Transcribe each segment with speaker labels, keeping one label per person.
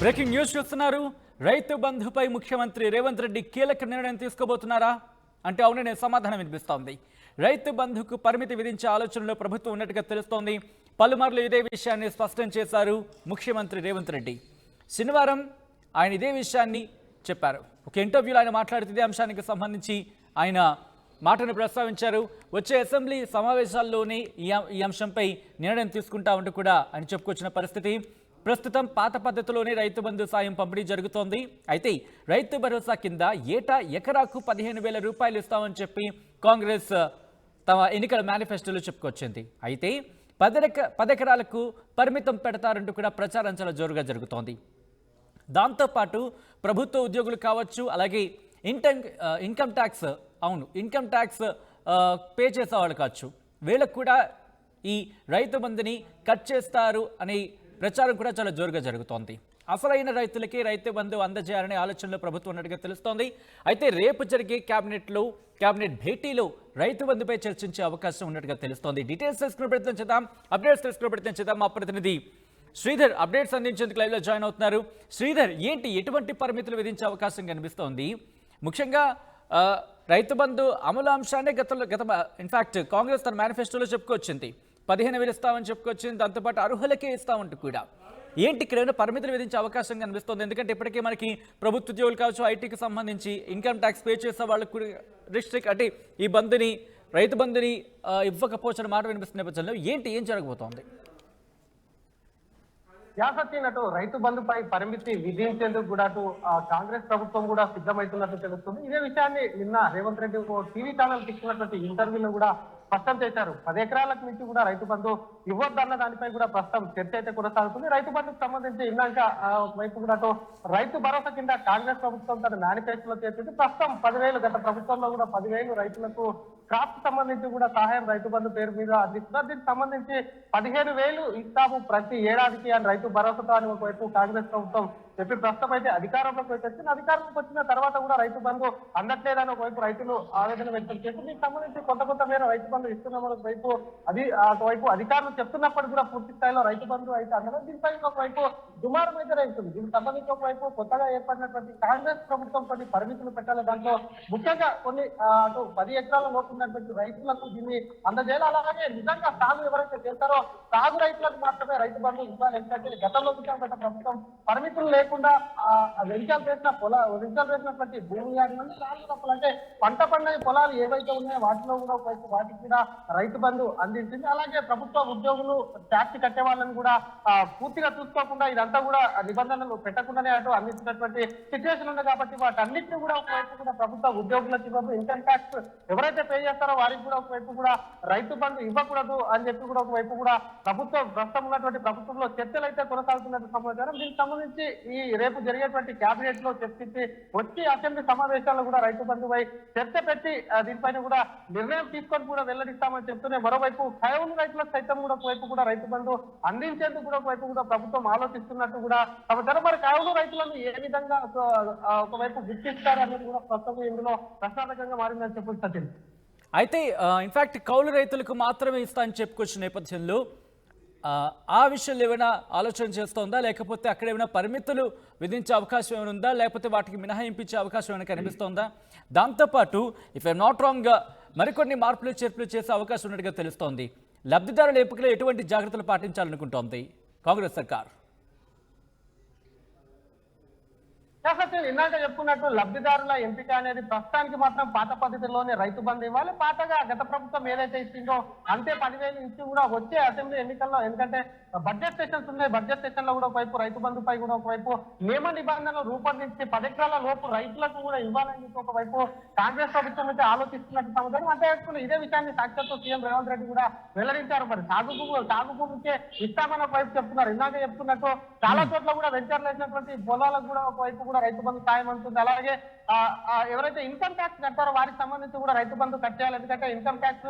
Speaker 1: Breaking news చూస్తున్నారు. రైతు బంధుపై ముఖ్యమంత్రి రేవంత్ రెడ్డి కీలక నిర్ణయం తీసుకోబోతున్నారా అంటే అవుననే సమాధానం వినిపిస్తోంది. రైతు బంధుకు పరిమితి విధించే ఆలోచనలో ప్రభుత్వం ఉన్నట్టుగా తెలుస్తోంది. పలుమార్లు ఇదే విషయాన్ని స్పష్టం చేశారు ముఖ్యమంత్రి రేవంత్ రెడ్డి. శనివారం ఆయన ఇదే విషయాన్ని చెప్పారు. ఒక ఇంటర్వ్యూలో ఆయన మాట్లాడుతూ ఇదే అంశానికి సంబంధించి ఆయన మాటను ప్రస్తావించారు. వచ్చే అసెంబ్లీ సమావేశాల్లోనే ఈ అంశంపై నిర్ణయం తీసుకుంటా ఉంటూ కూడా ఆయన చెప్పుకొచ్చిన పరిస్థితి. ప్రస్తుతం పాత పద్ధతిలోనే రైతు బంధు సాయం పంపిణీ జరుగుతోంది. అయితే రైతు భరోసా కింద ఏటా ఎకరాకు 15,000 రూపాయలు ఇస్తామని చెప్పి కాంగ్రెస్ తమ ఎన్నికల మేనిఫెస్టోలో చెప్పుకొచ్చింది. అయితే 10 ఎకరాలకు పరిమితం పెడతారంటూ కూడా ప్రచారం చాలా జోరుగా జరుగుతోంది. దాంతోపాటు ప్రభుత్వ ఉద్యోగులు కావచ్చు, అలాగే ఇన్కమ్ ట్యాక్స్ పే చేసేవాళ్ళు కావచ్చు, వీళ్ళకు కూడా ఈ రైతు బంధుని కట్ చేస్తారు అనే ప్రచారం కూడా చాలా జోరుగా జరుగుతోంది. అసలైన రైతులకి రైతు బంధు అందజేయాలనే ఆలోచనలో ప్రభుత్వం ఉన్నట్టుగా తెలుస్తోంది. అయితే రేపు జరిగే కేబినెట్ భేటీలో రైతు బంధుపై చర్చించే అవకాశం ఉన్నట్టుగా తెలుస్తోంది. డీటెయిల్స్ తెలుసుకునే ప్రయత్నం చేద్దాం, అప్డేట్స్ తెలుసుకునే ప్రయత్నం చేద్దాం. మా ప్రతినిధి శ్రీధర్ అప్డేట్స్ అందించేందుకు లైవ్లో జాయిన్ అవుతున్నారు. శ్రీధర్, ఎటువంటి పరిమితులు విధించే అవకాశం కనిపిస్తోంది? ముఖ్యంగా రైతు బంధు అమలు అంశాన్ని ఇన్ఫాక్ట్ కాంగ్రెస్ తన మేనిఫెస్టోలో చెప్పుకొచ్చింది. 15,000 ఇస్తామని చెప్పుకొచ్చింది. దాంతోపాటు అర్హులకే ఇస్తామంటూ కూడా ఇక్కడ ఏమైనా పరిమితులు విధించే అవకాశం కనిపిస్తుంది? ఎందుకంటే ఇప్పటికే మనకి ప్రభుత్వ ఉద్యోగులు కావచ్చు, ఐటీకి సంబంధించి ఇన్కమ్ ట్యాక్స్ పే చేసే వాళ్ళకు కూడా అంటే ఈ రైతు బంధుని ఇవ్వకపోవచ్చని మాట వినిపిస్తున్న నేపథ్యంలో ఏం జరగబోతోంది?
Speaker 2: యాసత్తినట్టు రైతు బంధుపై పరిమితి విధించేందుకు కూడా కాంగ్రెస్ ప్రభుత్వం కూడా సిద్ధమవుతున్నట్టు తెలుస్తుంది. ఇదే విషయాన్ని నిన్న రేవంత్ రెడ్డి టీవీ ఛానల్ ఇచ్చినటువంటి ఇంటర్వ్యూలో కూడా స్పష్టం చేశారు. 10 ఎకరాలకు మించి కూడా రైతు బంధు ఇవ్వద్దన్న దానిపై కూడా ప్రస్తుతం చర్చ అయితే కొనసాగుతుంది. రైతు బంధుకు సంబంధించి ఇందాక వైపు కూడా రైతు భరోసా కింద కాంగ్రెస్ ప్రభుత్వం తన మేనిఫెస్టోలో చేసింది. ప్రస్తుతం 10,000, గత ప్రభుత్వంలో కూడా 10,000 రైతులకు క్రాప్ సంబంధించి కూడా సహాయం రైతు బంధు పేరు మీద అందిస్తున్నారు. దీనికి సంబంధించి 15,000 ఇస్తాము ప్రతి ఏడాదికి అని రైతు భరోసాతో అని ఒకవైపు కాంగ్రెస్ ప్రభుత్వం చెప్పి ప్రస్తుతం అయితే అధికారంలోకి వచ్చింది. అధికారంలోకి వచ్చిన తర్వాత కూడా రైతు బంధు అందట్లేదని ఒకవైపు రైతులు ఆవేదన వ్యక్తం చేస్తుంది. దీనికి సంబంధించి కొంత మేర రైతు బంధు ఇస్తున్నాం ఒకవైపు అధికారులు చెప్తున్నప్పుడు కూడా పూర్తి స్థాయిలో రైతు బంధు అయితే అందడం. దీనిపై ఒకవైపు దుమారం అయితే రైతుంది. దీనికి సంబంధించి ఒకవైపు కొత్తగా ఏర్పడినటువంటి కాంగ్రెస్ ప్రభుత్వం కొన్ని పరిమితులు పెట్టాలి. దాంట్లో ముఖ్యంగా కొన్ని 10 ఎకరాల లోపు ఉన్నటువంటి రైతులకు దీన్ని అందజేయాలి. అలాగే నిజంగా సాగు ఎవరైతే చేస్తారో సాగు రైతులకు మాత్రమే రైతు బంధు ఇవ్వాలి. ఎందుకంటే గతంలో గత ప్రభుత్వం పరిమితులు లేకుండా వెంచాలు వేసినటువంటి భూమి అంటే పంట పండిన పొలాలు ఏవైతే ఉన్నాయో వాటిలో కూడా వాటికి కూడా రైతు బంధు అందించింది. అలాగే ప్రభుత్వ ఉద్యోగులు ట్యాక్స్ కట్టే వాళ్ళని కూడా పూర్తిగా చూసుకోకుండా ఇదంతా కూడా నిబంధనలు పెట్టకుండానే అందించినటువంటి సిచ్యువేషన్ ఉంది. కాబట్టి వాటన్నిటిని కూడా ఒకవైపు కూడా ప్రభుత్వ ఉద్యోగులకు ఇవ్వదు, ఇన్కమ్ ట్యాక్స్ ఎవరైతే పే చేస్తారో వారికి కూడా ఒకవైపు కూడా రైతు బంధు ఇవ్వకూడదు అని చెప్పి కూడా ఒకవైపు కూడా ప్రస్తుతం ఉన్నటువంటి ప్రభుత్వంలో చర్చలు అయితే కొనసాగుతున్నట్టు సమాచారం. దీనికి సంబంధించి ఈ రేపు జరిగేటువంటి కేబినెట్ లో చర్చించి వచ్చి అసెంబ్లీ సమావేశాల్లో కూడా రైతు బంధుపై చర్చ పెట్టి దీనిపైన కూడా నిర్ణయం తీసుకొని కూడా వెల్లడిస్తామని చెప్తూనే మరోవైపు కౌలు రైతులకు సైతం కూడా ఒకవైపు కూడా రైతు బంధు అందించేందుకు కూడా ఒకవైపు కూడా ప్రభుత్వం ఆలోచిస్తున్నట్టు కూడా సమాచారం. మరి కౌలు రైతులను ఏ విధంగా ఒకవైపు గుర్తిస్తారు అనేది కూడా ప్రస్తుతం ఇందులో ప్రశ్నార్థకంగా మారిందని చెప్పొచ్చు.
Speaker 1: అయితే ఇన్ఫాక్ట్ కౌలు రైతులకు మాత్రమే ఇస్తా అని చెప్పుకొచ్చిన నేపథ్యంలో ఆ విషయంలో ఏమైనా ఆలోచన చేస్తోందా, లేకపోతే అక్కడ ఏమైనా పరిమితులు విధించే అవకాశం ఏమైనా ఉందా, లేకపోతే వాటికి మినహాయింపించే అవకాశం ఏమైనా కనిపిస్తోందా? దాంతోపాటు ఇఫ్ ఐఎమ్ నాట్ రాంగ్ మరికొన్ని మార్పులు చేర్పులు చేసే అవకాశం ఉన్నట్టుగా తెలుస్తోంది. లబ్ధిదారుల ఎంపికలో ఎటువంటి జాగ్రత్తలు పాటించాలనుకుంటోంది కాంగ్రెస్ సర్కార్?
Speaker 2: ఇందాక చెప్పుకున్నట్టు లబ్ధిదారుల ఎంపిక అనేది ప్రస్తుతానికి మాత్రం పాత పద్ధతిలోనే రైతు బంధు ఇవ్వాలి. పాతగా గత ప్రభుత్వం ఏదైతే ఇచ్చిందో అంతే 10,000 ఇచ్చి కూడా వచ్చే అసెంబ్లీ ఎన్నికల్లో, ఎందుకంటే బడ్జెట్ సెషన్స్ ఉన్నాయి, బడ్జెట్ సెషన్ లో కూడా ఒకవైపు రైతు బంధుపై కూడా ఒకవైపు నియమ నిబంధనలు రూపొందించి 10 ఎకరాల లోపు రైతులకు కూడా ఇవ్వాలని చెప్పి ఒకవైపు కాంగ్రెస్ ప్రభుత్వం అయితే ఆలోచిస్తున్నట్టు సమాచారం. అంటే ఇదే విషయాన్ని సాక్షాత్తు సీఎం రేవంత్ రెడ్డి కూడా వెల్లడించారు. మరి సాగు భూమికే ఇస్తామని ఒకవైపు చెప్తున్నారు. ఇందాక చెప్తున్నట్టు చాలా చోట్ల కూడా వెంచర్లు వేసినటువంటి పొలాలకు కూడా ఒకవైపు కూడా రైతు బంధు సాయం అంటుంది. అలాగే ఎవరైతే ఇన్కమ్ ట్యాక్స్ కట్టారో వారికి సంబంధించి కూడా రైతు బంధు కట్ చేయాలి. ఎందుకంటే ఇన్కమ్ ట్యాక్స్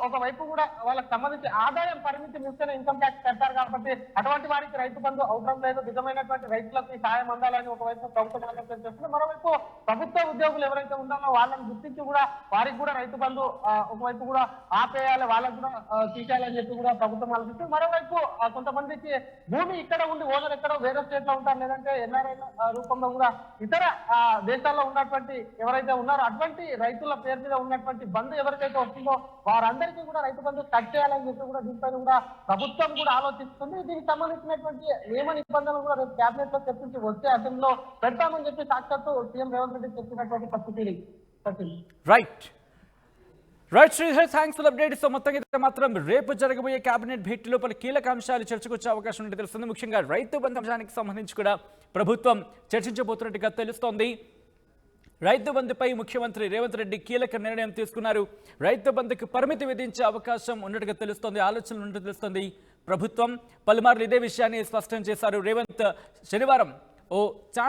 Speaker 2: ఒకవైపు కూడా వాళ్ళకి సంబంధించి ఆదాయం పరిమితి మించిన ఇన్కమ్ ట్యాక్స్ కట్టారు కాబట్టి అటువంటి వారికి రైతు బంధు అవసరం లేదు. నిజమైనటువంటి రైతులకు సాయం అందాలని ఒకవైపు ప్రభుత్వం ఆలోచన చేస్తుంది. మరోవైపు ప్రభుత్వ ఉద్యోగులు ఎవరైతే ఉన్నారో వాళ్ళని గుర్తించి కూడా వారికి కూడా రైతు బంధు ఒకవైపు కూడా ఆపేయాలి, వాళ్ళకు కూడా తీసేయాలని చెప్పి కూడా ప్రభుత్వం ఆలోచిస్తుంది. మరోవైపు కొంతమందికి భూమి ఇక్కడ ఉండి ఓనర్ ఎక్కడో వేరే స్టేట్ లో ఉంటారు, లేదంటే ఎన్ఆర్ఐ రూపంలో కూడా ఇతర దేశాల్లో ఉన్నటువంటి ఎవరైతే ఉన్నారో అటువంటి రైతుల పేరు మీద ఉన్నటువంటి బంధు ఎవరికైతే వస్తుందో వారందరికీ కూడా రైతు బంధు కట్ చేయాలని చెప్పి కూడా దీనిపైన కూడా ప్రభుత్వం కూడా ఆలోచిస్తుంది. దీనికి సంబంధించినటువంటి నియమ నిబంధనలు కూడా రేపు క్యాబినెట్ లో చర్చించి వచ్చే అసెంబ్లీలో పెడతామని చెప్పి సాక్షాత్తు సీఎం రేవంత్ రెడ్డి చెప్పినటువంటి పరిస్థితి.
Speaker 1: Right Sridhar, thanks for update. So మొత్తంగా అయితే మాత్రం రేపు జరగబోయే కేబినెట్ భేటీలో పలు కీలక అంశాలు చర్చకు వచ్చే అవకాశం ఉంటే తెలుస్తుంది. ముఖ్యంగా రైతు బంధు అంశానికి సంబంధించి కూడా ప్రభుత్వం చర్చించబోతున్నట్టుగా తెలుస్తోంది. రైతు బంధుపై ముఖ్యమంత్రి రేవంత్ రెడ్డి కీలక నిర్ణయం తీసుకున్నారు. రైతు బంధుకు పరిమితి విధించే అవకాశం ఉన్నట్టుగా తెలుస్తోంది, ఆలోచనలు ఉన్నట్టు తెలుస్తోంది. ప్రభుత్వం పలుమార్లు ఇదే విషయాన్ని స్పష్టం చేశారు. రేవంత్ శనివారం ఓ